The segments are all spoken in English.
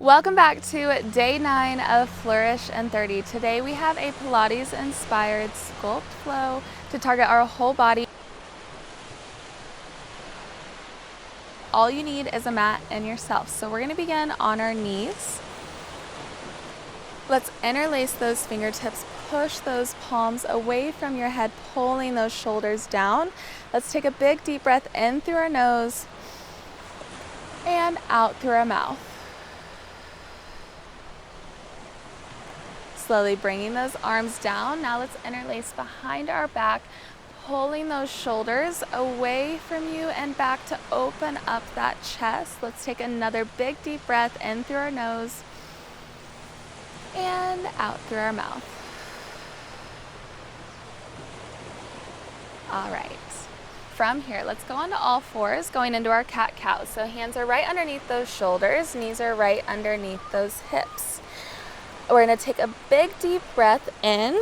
Welcome back to day 9 of Flourish and 30. Today we have a Pilates inspired Sculpt flow to target our whole body. All you need is a mat and yourself. So we're going to begin on our knees. Let's interlace those fingertips, push those palms away from your head, pulling those shoulders down. Let's take a big deep breath in through our nose and out through our mouth. Slowly bringing those arms down. Now let's interlace behind our back, pulling those shoulders away from you and back to open up that chest. Let's take another big deep breath in through our nose and out through our mouth. All right. From here, let's go on to all fours, going into our cat-cow. So hands are right underneath those shoulders, knees are right underneath those hips. We're going to take a big deep breath in,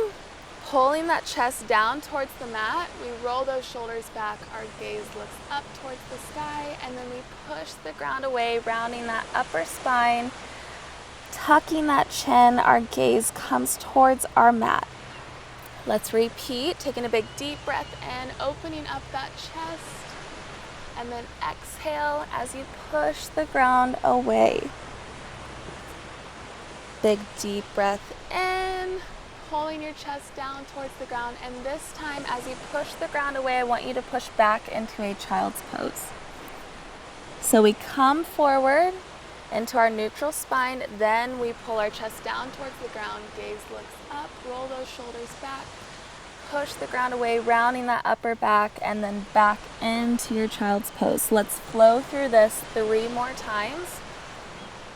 pulling that chest down towards the mat. We roll those shoulders back, our gaze looks up towards the sky, and then we push the ground away, rounding that upper spine, tucking that chin, our gaze comes towards our mat. Let's repeat, taking a big deep breath in, opening up that chest, and then exhale as you push the ground away. Big deep breath in, pulling your chest down towards the ground, and this time as you push the ground away, I want you to push back into a child's pose. So we come forward into our neutral spine, then we pull our chest down towards the ground, gaze looks up, roll those shoulders back, push the ground away, rounding that upper back, and then back into your child's pose. Let's flow through this 3 more times.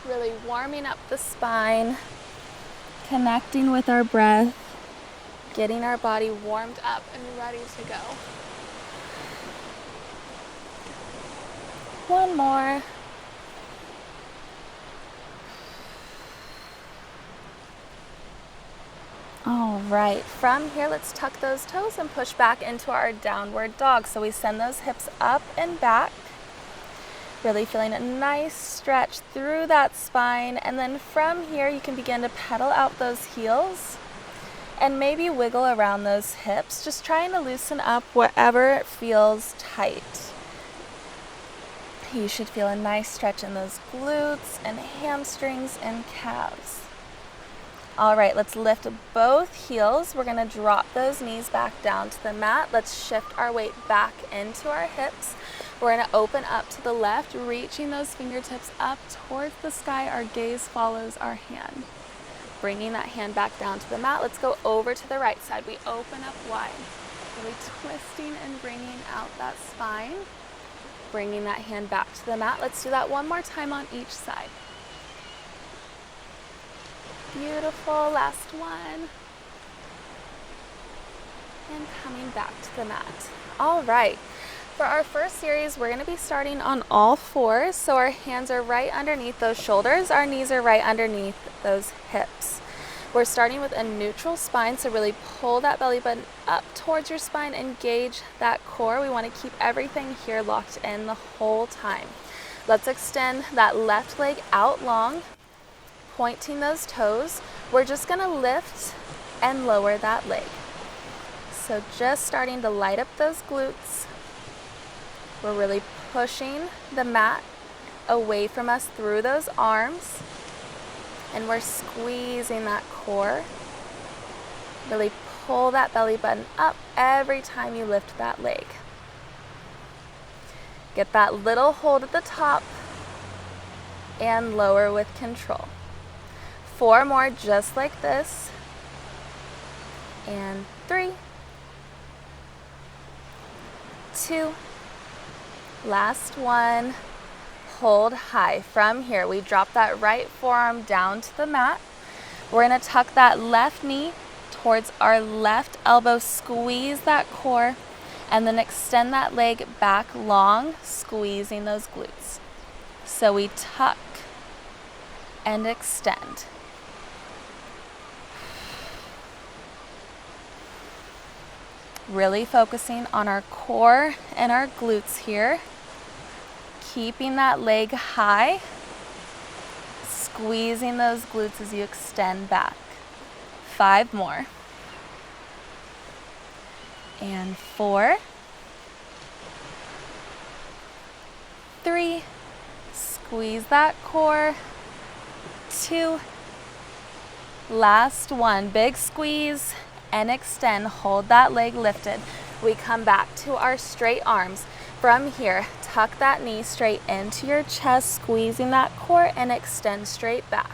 Really warming up the spine, connecting with our breath, getting our body warmed up and ready to go. One more. All right, from here, let's tuck those toes and push back into our downward dog. So we send those hips up and back. Really feeling a nice stretch through that spine, and then from here you can begin to pedal out those heels and maybe wiggle around those hips, just trying to loosen up wherever it feels tight. You should feel a nice stretch in those glutes and hamstrings and calves. All right, let's lift both heels. We're going to drop those knees back down to the mat. Let's shift our weight back into our hips. We're going to open up to the left, reaching those fingertips up towards the sky. Our gaze follows our hand. Bringing that hand back down to the mat. Let's go over to the right side. We open up wide, really twisting and bringing out that spine. Bringing that hand back to the mat. Let's do that one more time on each side. Beautiful, last one. And coming back to the mat. All right, for our first series, we're gonna be starting on all fours. So our hands are right underneath those shoulders, our knees are right underneath those hips. We're starting with a neutral spine, so really pull that belly button up towards your spine, engage that core. We wanna keep everything here locked in the whole time. Let's extend that left leg out long, pointing those toes. We're just gonna lift and lower that leg. So just starting to light up those glutes. We're really pushing the mat away from us through those arms, and we're squeezing that core. Really pull that belly button up every time you lift that leg. Get that little hold at the top and lower with control. 4 more just like this, and 3, 2, last one. Hold high. From here, we drop that right forearm down to the mat. We're going to tuck that left knee towards our left elbow, squeeze that core, and then extend that leg back long, squeezing those glutes. So we tuck and extend. Really focusing on our core and our glutes here. Keeping that leg high. squeezing those glutes as you extend back. 5 more. And 4, 3, squeeze that core. 2, last one, big squeeze and extend. Hold that leg lifted. We come back to our straight arms. From here, tuck that knee straight into your chest, squeezing that core, and extend straight back.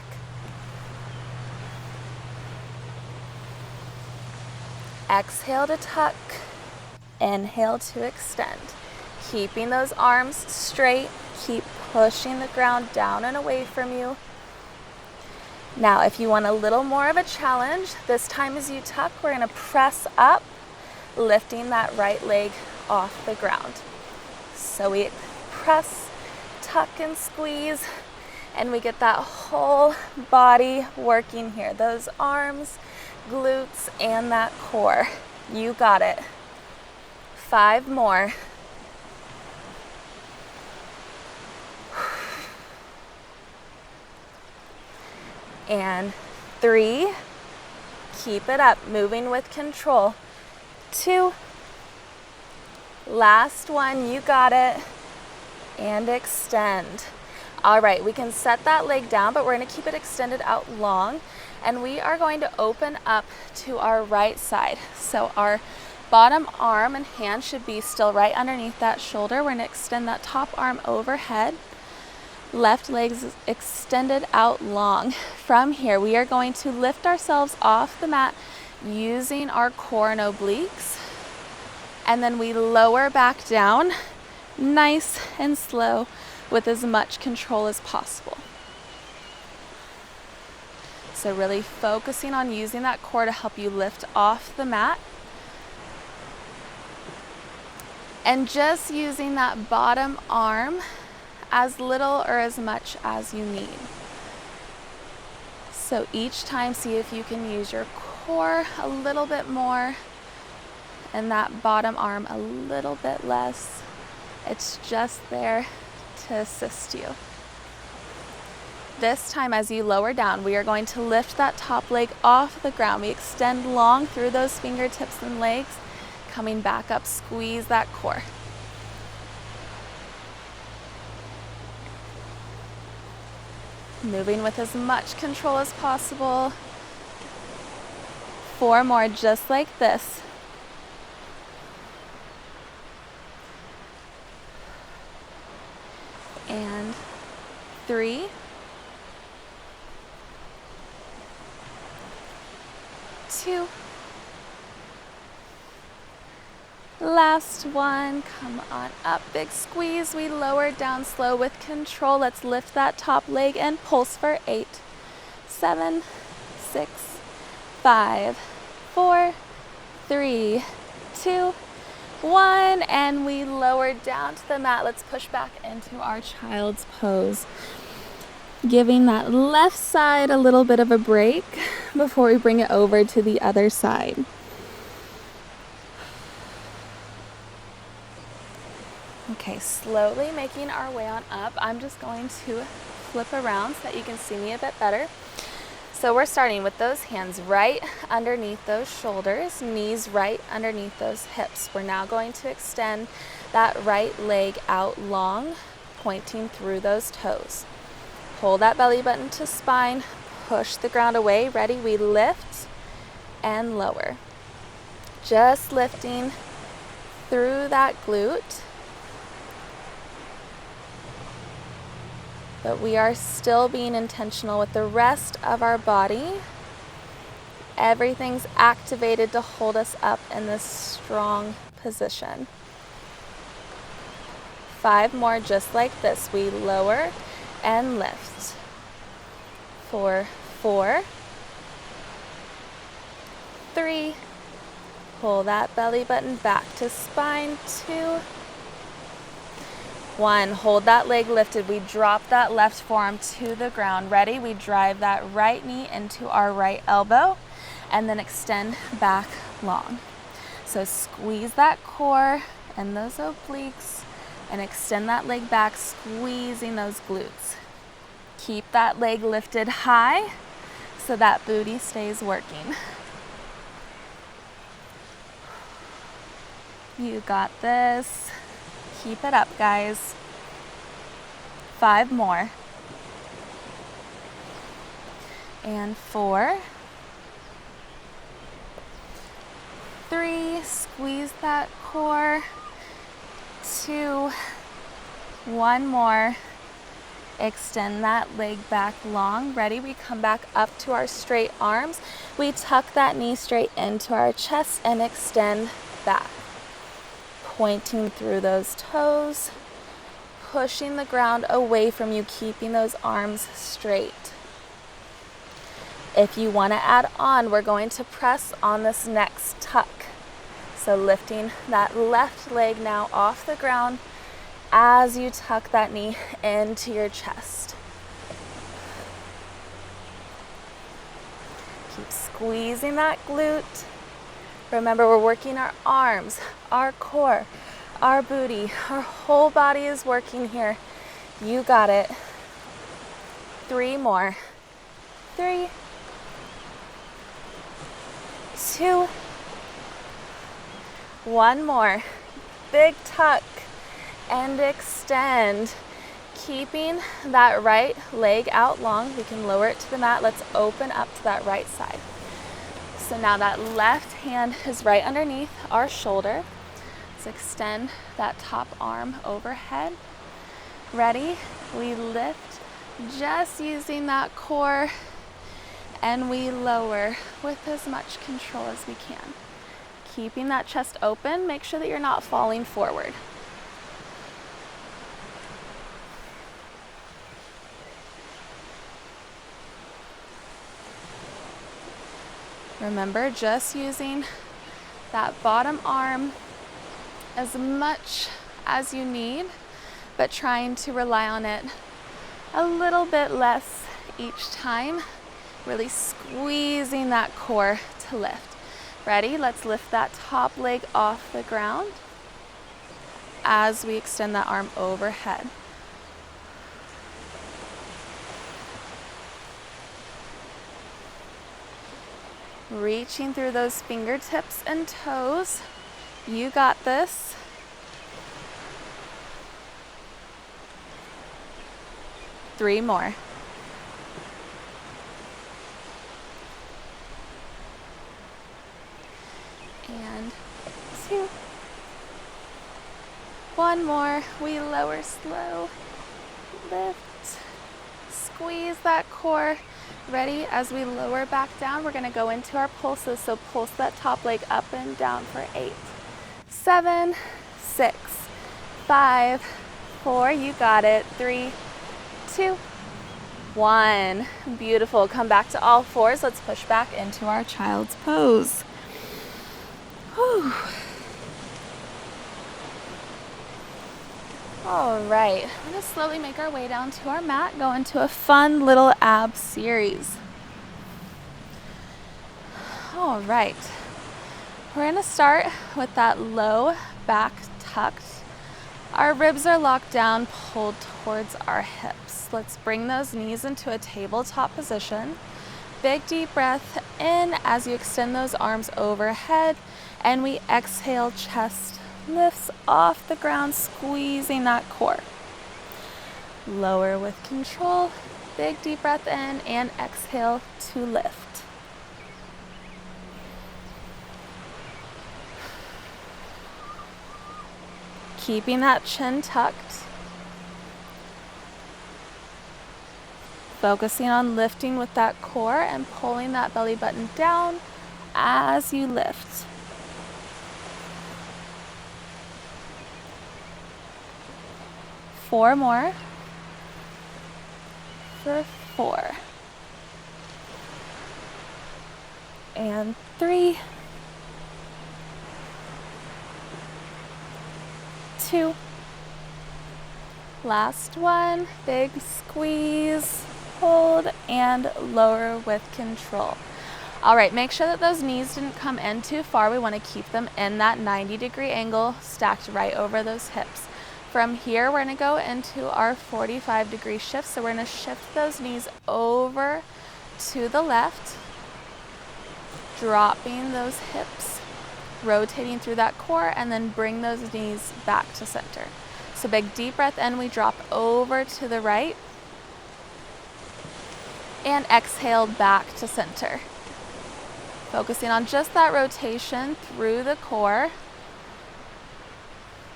Exhale to tuck, inhale to extend. Keeping those arms straight, keep pushing the ground down and away from you. Now, if you want a little more of a challenge, this time as you tuck, we're going to press up, lifting that right leg off the ground. So we press, tuck, and squeeze, and we get that whole body working here. Those arms, glutes, and that core. You got it. 5 more. And 3, keep it up, moving with control. 2, last one, you got it, and extend. All right, we can set that leg down, but we're gonna keep it extended out long, and we are going to open up to our right side. So our bottom arm and hand should be still right underneath that shoulder. We're gonna extend that top arm overhead. Left leg extended out long. From here, we are going to lift ourselves off the mat using our core and obliques. And then we lower back down, nice and slow, with as much control as possible. So really focusing on using that core to help you lift off the mat. And just using that bottom arm as little or as much as you need. So each time, see if you can use your core a little bit more and that bottom arm a little bit less. It's just there to assist you. This time, as you lower down, we are going to lift that top leg off the ground. We extend long through those fingertips and legs, coming back up, squeeze that core. Moving with as much control as possible. 4 more, just like this. And 3. 2. Last one, come on up, big squeeze. We lower down slow with control. Let's lift that top leg and pulse for 8, 7, 6, 5, 4, 3, 2, 1, and we lower down to the mat. Let's push back into our child's pose. Giving that left side a little bit of a break before we bring it over to the other side. Okay, slowly making our way on up. I'm just going to flip around so that you can see me a bit better. So we're starting with those hands right underneath those shoulders, knees right underneath those hips. We're now going to extend that right leg out long, pointing through those toes. Hold that belly button to spine, push the ground away. Ready? We lift and lower. Just lifting through that glute. But we are still being intentional with the rest of our body. Everything's activated to hold us up in this strong position. 5 more, just like this. We lower and lift. 4, 3. Pull that belly button back to spine. 2, 1, hold that leg lifted. We drop that left forearm to the ground. Ready? We drive that right knee into our right elbow and then extend back long. So squeeze that core and those obliques and extend that leg back, squeezing those glutes. Keep that leg lifted high so that booty stays working. You got this. Keep it up, guys. 5 more. And 4. 3, squeeze that core. 2, 1 more. Extend that leg back long. Ready? We come back up to our straight arms. We tuck that knee straight into our chest and extend back. Pointing through those toes, pushing the ground away from you, keeping those arms straight. If you want to add on, we're going to press on this next tuck. So lifting that left leg now off the ground as you tuck that knee into your chest. Keep squeezing that glute. Remember, we're working our arms, our core, our booty. Our whole body is working here. You got it. 3 more. 3, 2, 1 more. Big tuck and extend. Keeping that right leg out long. We can lower it to the mat. Let's open up to that right side. So now that left hand is right underneath our shoulder. Let's extend that top arm overhead. Ready? We lift, just using that core, and we lower with as much control as we can. Keeping that chest open, make sure that you're not falling forward. Remember, just using that bottom arm as much as you need, but trying to rely on it a little bit less each time. Really squeezing that core to lift. Ready? Let's lift that top leg off the ground as we extend that arm overhead. Reaching through those fingertips and toes. You got this. Three more. And 2. 1 more. We lower slow. Lift. Squeeze that core. Ready? As we lower back down, we're going to go into our pulses. So pulse that top leg up and down for 8, 7, 6, 5, 4. You got it. 3, 2, 1. Beautiful. Come back to all fours. Let's push back into our child's pose. Whew. All right, we're going to slowly make our way down to our mat, go into a fun little ab series. All right, we're going to start with that low back tucked. Our ribs are locked down, pulled towards our hips. Let's bring those knees into a tabletop position. Big deep breath in as you extend those arms overhead, and we exhale, chest lifts off the ground, squeezing that core. Lower with control. Big deep breath in and exhale to lift. Keeping that chin tucked. Focusing on lifting with that core and pulling that belly button down as you lift. 4 more for 4. And 3, 2. Last one. Big squeeze, hold, and lower with control. All right, make sure that those knees didn't come in too far. We want to keep them in that 90-degree angle, stacked right over those hips. From here, we're gonna go into our 45-degree shift. So we're gonna shift those knees over to the left, dropping those hips, rotating through that core, and then bring those knees back to center. So big deep breath in, we drop over to the right, and exhale back to center. Focusing on just that rotation through the core,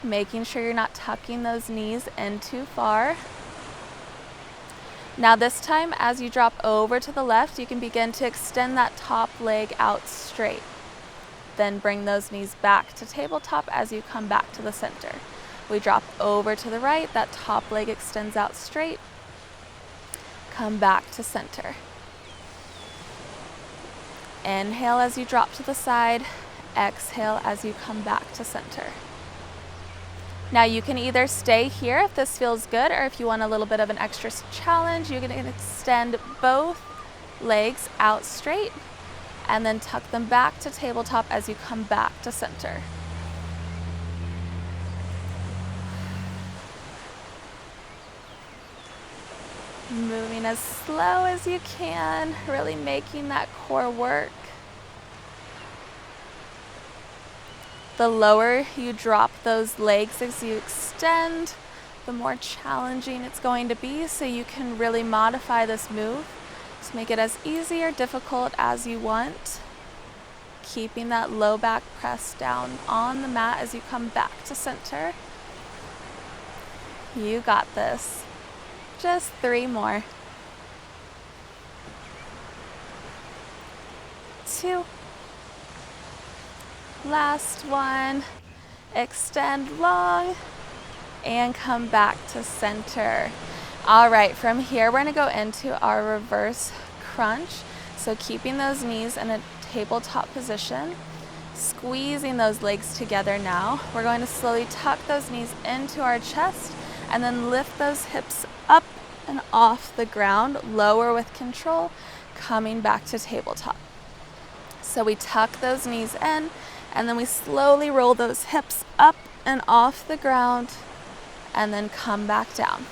making sure you're not tucking those knees in too far. Now this time, as you drop over to the left, you can begin to extend that top leg out straight. Then bring those knees back to tabletop as you come back to the center. We drop over to the right, that top leg extends out straight. Come back to center. Inhale as you drop to the side, exhale as you come back to center. Now you can either stay here if this feels good, or if you want a little bit of an extra challenge, you can extend both legs out straight and then tuck them back to tabletop as you come back to center. Moving as slow as you can, really making that core work. The lower you drop those legs as you extend, the more challenging it's going to be, so you can really modify this move to make it as easy or difficult as you want. Keeping that low back press down on the mat as you come back to center. You got this. Just 3 more. 2. Last one. Extend long and come back to center. All right, from here we're gonna go into our reverse crunch. So keeping those knees in a tabletop position, squeezing those legs together now. We're going to slowly tuck those knees into our chest and then lift those hips up and off the ground, lower with control, coming back to tabletop. So we tuck those knees in, and then we slowly roll those hips up and off the ground, and then come back down.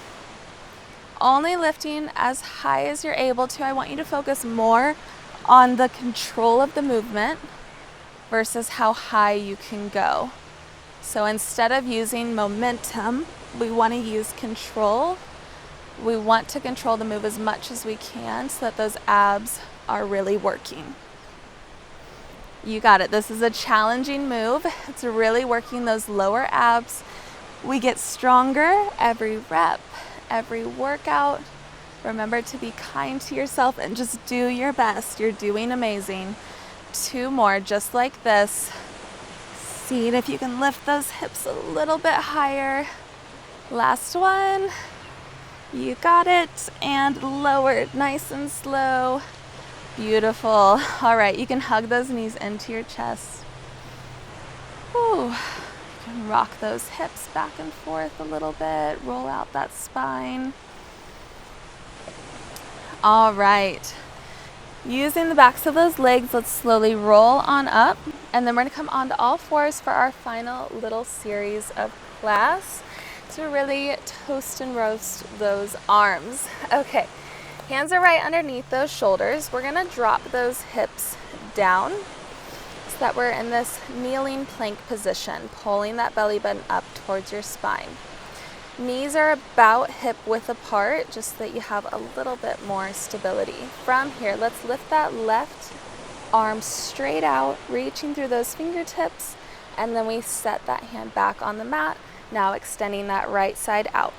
Only lifting as high as you're able to. I want you to focus more on the control of the movement versus how high you can go. So instead of using momentum, we want to use control. We want to control the move as much as we can so that those abs are really working. You got it. This is a challenging move. It's really working those lower abs. We get stronger every rep, every workout. Remember to be kind to yourself and just do your best. You're doing amazing. 2 more, just like this. Seeing if you can lift those hips a little bit higher. Last one. You got it. And lower, nice and slow. Beautiful. All right, you can hug those knees into your chest. Whew. You can rock those hips back and forth a little bit. Roll out that spine. All right. Using the backs of those legs, let's slowly roll on up. And then we're gonna come onto all fours for our final little series of class to really toast and roast those arms. Okay. Hands are right underneath those shoulders. We're gonna drop those hips down so that we're in this kneeling plank position, pulling that belly button up towards your spine. Knees are about hip width apart, just so that you have a little bit more stability. From here, let's lift that left arm straight out, reaching through those fingertips, and then we set that hand back on the mat, now extending that right side out.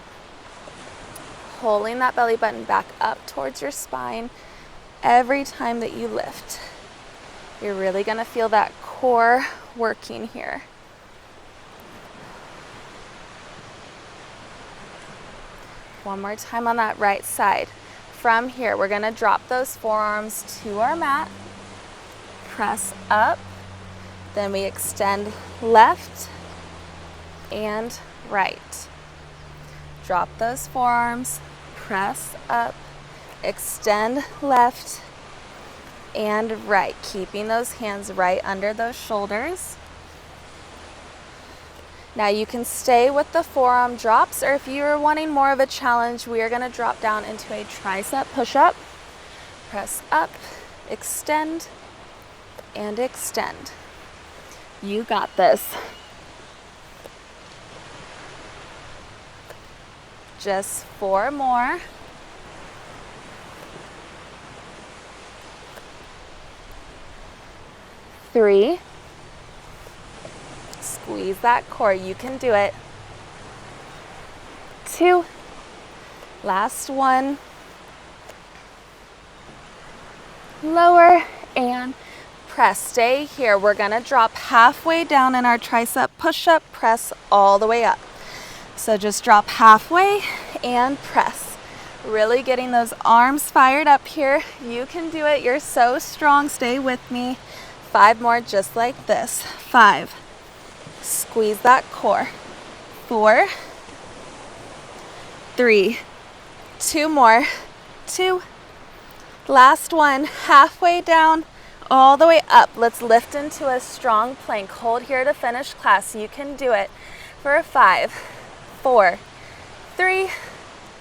Pulling that belly button back up towards your spine every time that you lift. You're really gonna feel that core working here. One more time on that right side. From here, we're gonna drop those forearms to our mat, press up, then we extend left and right. Drop those forearms, press up, extend left and right, keeping those hands right under those shoulders. Now you can stay with the forearm drops, or if you're wanting more of a challenge, we are going to drop down into a tricep push-up. Press up, extend, and extend. You got this. Just 4 more. 3. Squeeze that core, you can do it. 2. Last one. Lower and press. Stay here. We're gonna drop halfway down in our tricep push-up, press all the way up. So just drop halfway and press. Really getting those arms fired up here. You can do it. You're so strong. Stay with me. 5 more just like this. 5. Squeeze that core. 4. 3. 2 more. 2. Last one. Halfway down, all the way up. Let's lift into a strong plank. Hold here to finish class. You can do it for 5, 4, 3,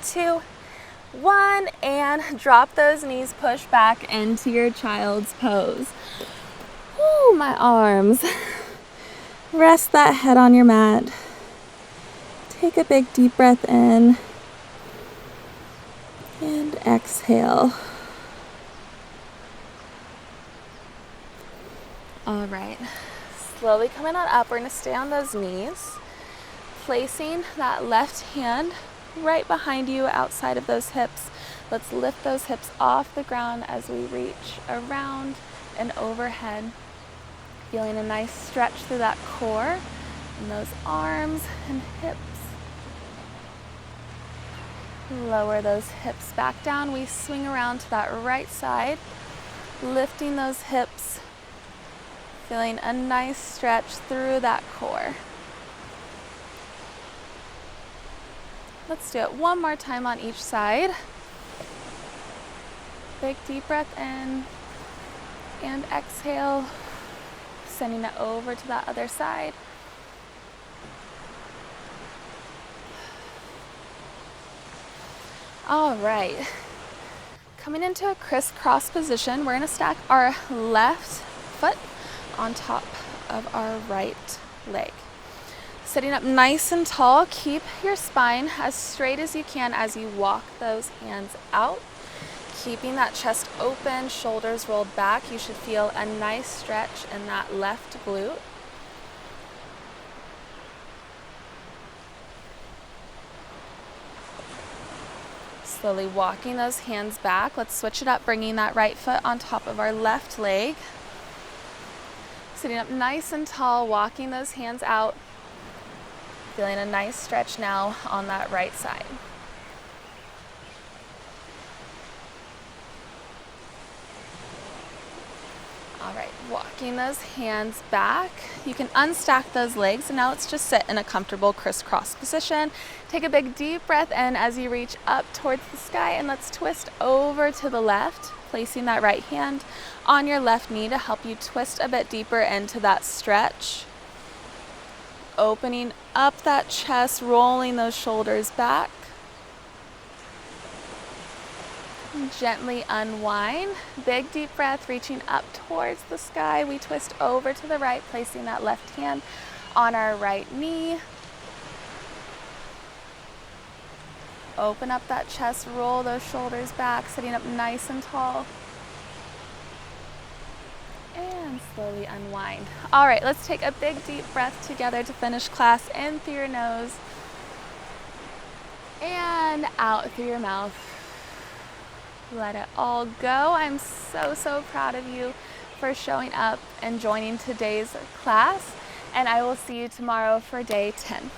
2, 1, and drop those knees. Push back into your child's pose. Woo, my arms. Rest that head on your mat. Take a big deep breath in and exhale. All right, slowly coming on up. We're going to stay on those knees, placing that left hand right behind you outside of those hips. Let's lift those hips off the ground as we reach around and overhead. Feeling a nice stretch through that core and those arms and hips. Lower those hips back down. We swing around to that right side, lifting those hips. Feeling a nice stretch through that core. Let's do it one more time on each side. Big deep breath in and exhale, sending it over to that other side. All right, coming into a crisscross position, we're going to stack our left foot on top of our right leg. Sitting up nice and tall, keep your spine as straight as you can as you walk those hands out. Keeping that chest open, shoulders rolled back. You should feel a nice stretch in that left glute. Slowly walking those hands back. Let's switch it up, bringing that right foot on top of our left leg. Sitting up nice and tall, walking those hands out. Feeling a nice stretch now on that right side. All right, walking those hands back. You can unstack those legs, and now let's just sit in a comfortable crisscross position. Take a big deep breath in as you reach up towards the sky, and let's twist over to the left, placing that right hand on your left knee to help you twist a bit deeper into that stretch. Opening up that chest, rolling those shoulders back. Gently unwind. Big deep breath, reaching up towards the sky. We twist over to the right, placing that left hand on our right knee. Open up that chest, roll those shoulders back, sitting up nice and tall. And slowly unwind. All right, let's take a big deep breath together to finish class. In through your nose and out through your mouth. Let it all go. I'm so proud of you for showing up and joining today's class, and I will see you tomorrow for day 10.